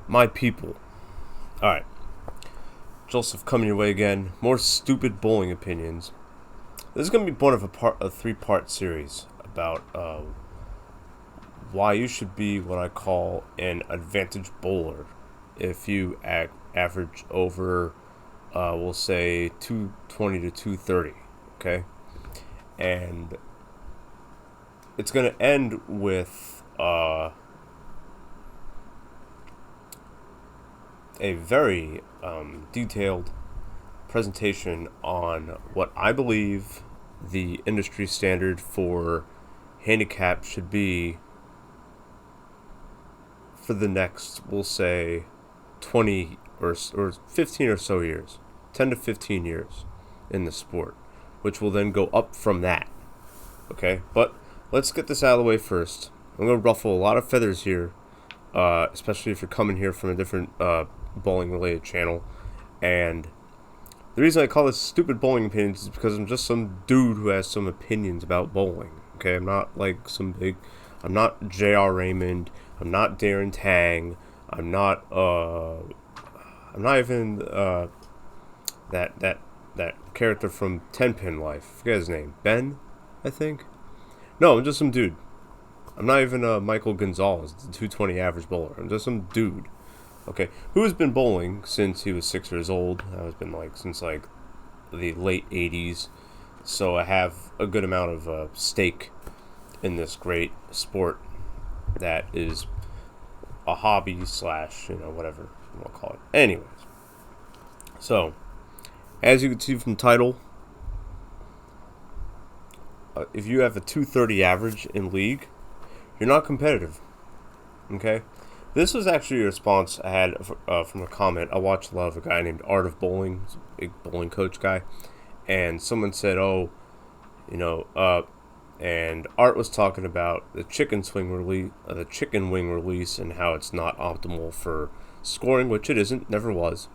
My people. Alright. Joseph coming your way again. More stupid bowling opinions. This is going to be one of a three-part series about why you should be what I call an advantage bowler if you average over, we'll say, 220 to 230. Okay? And it's going to end with a very detailed presentation on what I believe the industry standard for handicap should be for the next, we'll say, 20 or 15 or so years, 10 to 15 years in the sport, which will then go up from that. Okay, but let's get this out of the way first. I'm going to ruffle a lot of feathers here, especially if you're coming here from a different bowling-related channel. And the reason I call this stupid bowling opinions is because I'm just some dude who has some opinions about bowling. Okay, I'm not like I'm not J.R. Raymond. I'm not Darren Tang. I'm not even that character from Ten Pin Life. I forget his name. Ben, I think. No, I'm just some dude. I'm not even Michael Gonzalez, the 220 average bowler. I'm just some dude. Okay, who has been bowling since he was 6 years old. That has been since the late 80s. So I have a good amount of stake in this great sport that is a hobby slash, whatever you want to call it. Anyways, so as you can see from the title, if you have a 230 average in league, you're not competitive. Okay? This was actually a response I had from a comment. I watched a lot of a guy named Art of Bowling, a big bowling coach guy, and someone said, and Art was talking about the chicken wing release, and how it's not optimal for scoring, which it isn't, never was.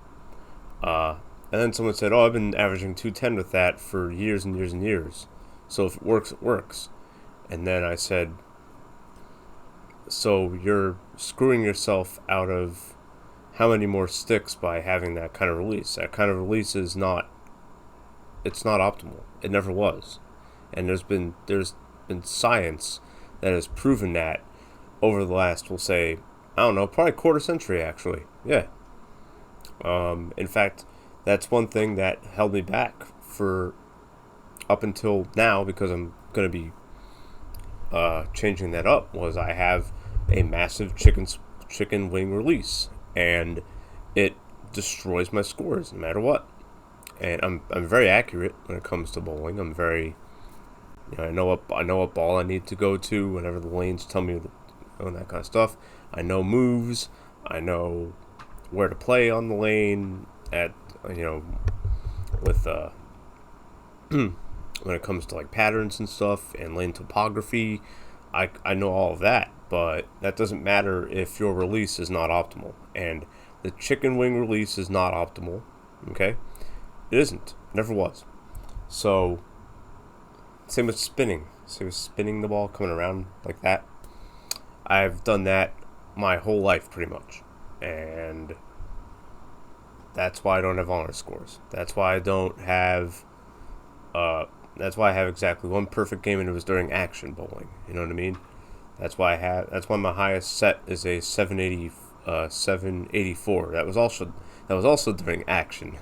And then someone said, I've been averaging 210 with that for years and years and years. So if it works, it works. And then I said, so you're screwing yourself out of how many more sticks by having that kind of release. That kind of release it's not optimal. It never was. And there's been science that has proven that over the last, we'll say, I don't know, probably quarter century actually. Yeah. In fact, that's one thing that held me back for up until now, because I'm going to be changing that up, was I have a massive chicken wing release, and it destroys my scores no matter what. And I'm very accurate when it comes to bowling. I'm very, I know what ball I need to go to whenever the lanes tell me, and that kind of stuff. I know moves. I know where to play on the lane at, with when it comes to patterns and stuff and lane topography. I know all of that, but that doesn't matter if your release is not optimal. And the chicken wing release is not optimal. Okay, it isn't. Never was. So same with spinning. Same with spinning the ball, coming around like that. I've done that my whole life pretty much, and that's why I don't have honor scores. That's why I don't have. That's why I have exactly one perfect game, and it was during action bowling. You know what I mean? That's why my highest set is a 784. That was also during action.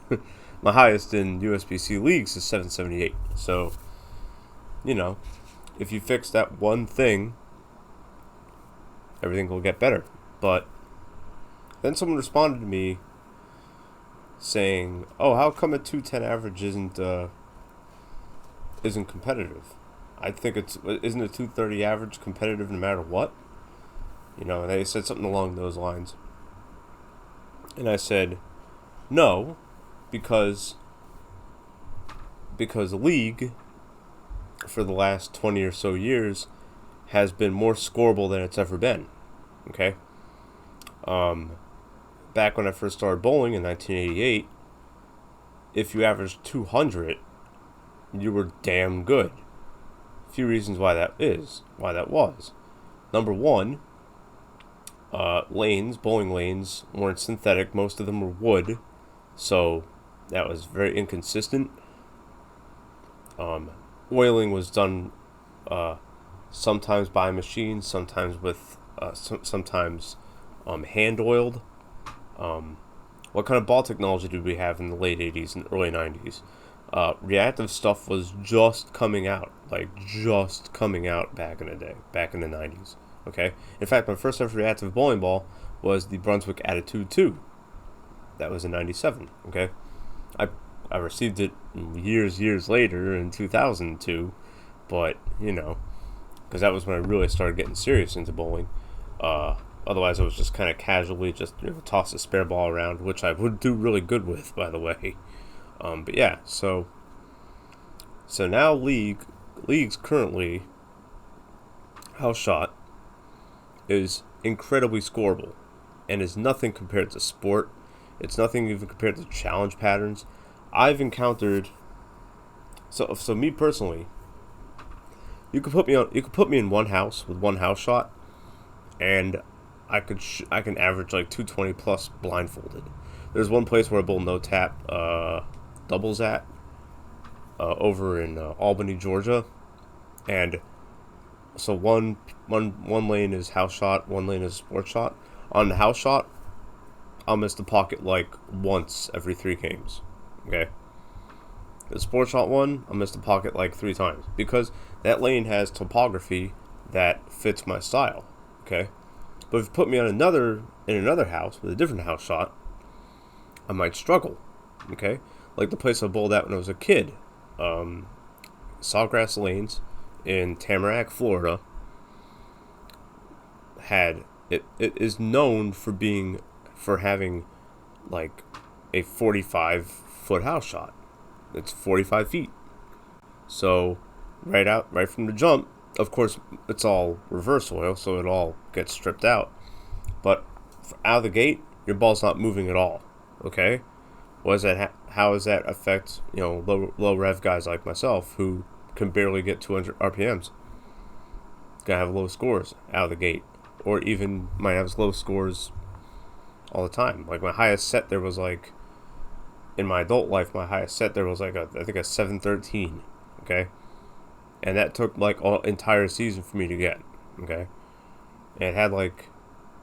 My highest in USBC leagues is 778. So, if you fix that one thing, everything will get better. But then someone responded to me saying, "Oh, how come a 210 average isn't competitive?" I think isn't a 230 average competitive no matter what? And they said something along those lines. And I said, no, because the league for the last 20 or so years has been more scoreable than it's ever been. Okay? Back when I first started bowling in 1988, if you averaged 200, you were damn good. A few reasons why that was. Number one, lanes, bowling lanes, weren't synthetic. Most of them were wood, so that was very inconsistent. Oiling was done sometimes by machine, sometimes with sometimes hand oiled. What kind of ball technology did we have in the late 80s and early 90s? Reactive stuff was just coming out, back in the day, back in the 90s. Okay? In fact, my first ever reactive bowling ball was the Brunswick Attitude 2. That was in 97. Okay? I received it years later in 2002, but, because that was when I really started getting serious into bowling. Otherwise, I was just kind of casually just toss a spare ball around, which I would do really good with, by the way. But yeah, so now leagues currently, house shot is incredibly scoreable, and is nothing compared to sport. It's nothing even compared to challenge patterns. I've encountered. So me personally, you could put me in one house with one house shot, and I can average like 220 plus blindfolded. There's one place where I bowl no tap doubles at over in Albany, Georgia, and so one lane is house shot, one lane is sport shot. On the house shot, I'll miss the pocket like once every 3 games. Okay. The sport shot one, I'll miss the pocket like 3 times because that lane has topography that fits my style. Okay. But if you put me on another house with a different house shot, I might struggle. Okay. Like the place I bowled at when I was a kid, Sawgrass Lanes in Tamarack, Florida, it is known for having like a 45-foot house shot. It's 45 feet. So right from the jump, of course, it's all reverse oil, so it all gets stripped out. But out of the gate, your ball's not moving at all. Okay, how does that affect low rev guys like myself who can barely get 200 RPMs? Gonna have low scores out of the gate, or even might have low scores all the time. Like my highest set there was like, in my adult life, my highest set there was like I think a 713. Okay, and that took like all entire season for me to get. Okay, and it had like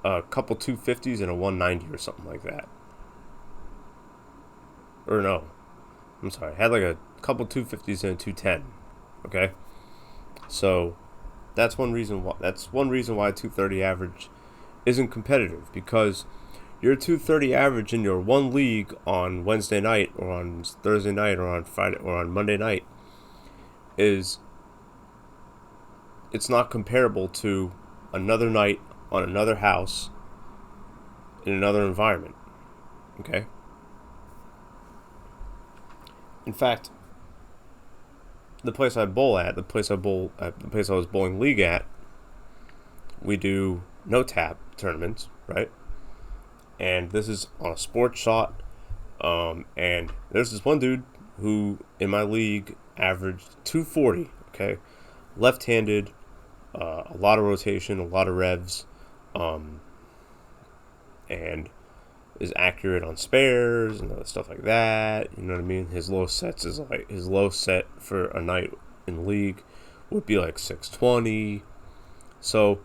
a couple 250s and a 190 or something like that. Or no, I'm sorry, it had like a couple 250s and a 210. Okay, so that's one reason why 230 average isn't competitive, because your 230 average in your one league on Wednesday night or on Thursday night or on Friday or on Monday night it's not comparable to another night on another house in another environment. Okay? In fact, the place I was bowling league at, we do no tap tournaments, right? And this is on a sports shot. And there's this one dude who in my league averaged 240. Okay, left-handed, a lot of rotation, a lot of revs, and is accurate on spares and other stuff like that. You know what I mean? His low set for a night in the league would be like 620. So,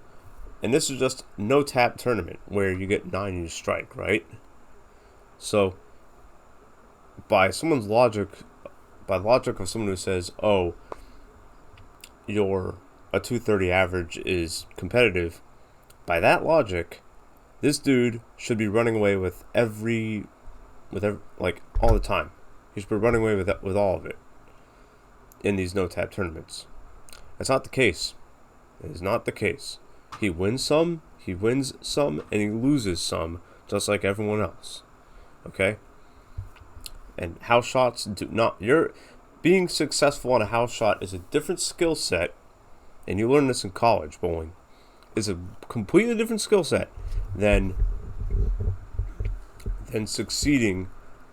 and this is just no tap tournament where you get 9 and you strike, right? So, by logic of someone who says, "Oh, a 230 average is competitive," by that logic, this dude should be running away with every like all the time. He should be running away with all of it in these no tap tournaments. That's not the case. It is not the case. He wins some, and he loses some, just like everyone else. Okay? And house shots do not. Being successful on a house shot is a different skill set, and you learn this in college bowling. Is a completely different skill set than succeeding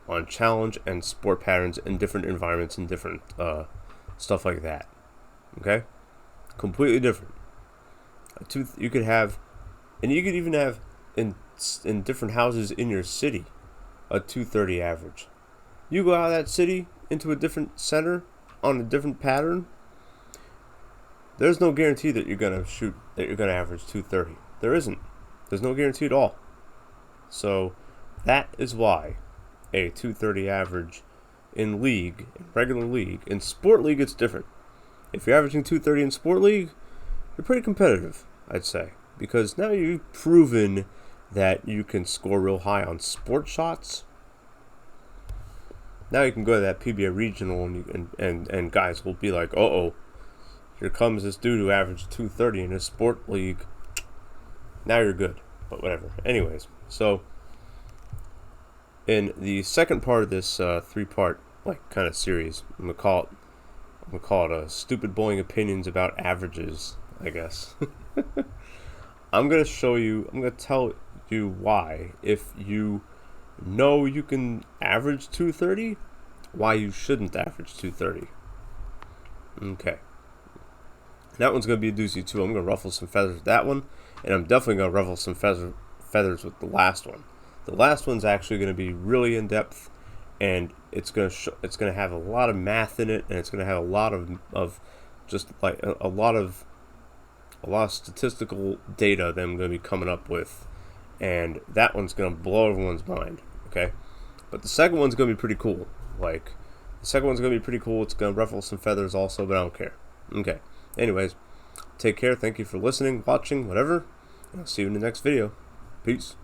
on challenge and sport patterns in different environments and different stuff like that. Okay? Completely different. You could even have in different houses in your city, a 230 average. You go out of that city into a different center on a different pattern, there's no guarantee that you're gonna average 230. There isn't. There's no guarantee at all. So that is why a 230 average in league, in regular league, in sport league it's different. If you're averaging 230 in sport league, you're pretty competitive, I'd say, because now you've proven that you can score real high on sport shots. Now you can go to that PBA regional and guys will be like, oh, here comes this dude who averaged 230 in his sport league. Now you're good, but whatever. Anyways, so in the second part of this 3-part kind of series, I'm gonna call it stupid bowling opinions about averages, I guess. I'm gonna tell you why, if you know you can average 230, why you shouldn't average 230. Okay. That one's going to be a doozy too. I'm going to ruffle some feathers with that one, and I'm definitely going to ruffle some feathers with the last one. The last one's actually going to be really in depth, and it's going to have a lot of math in it, and it's going to have a lot of just like a lot of statistical data that I'm going to be coming up with, and that one's going to blow everyone's mind. Okay, but the second one's going to be pretty cool. The second one's going to be pretty cool. It's going to ruffle some feathers also, but I don't care. Okay. Anyways, take care. Thank you for listening, watching, whatever. I'll see you in the next video. Peace.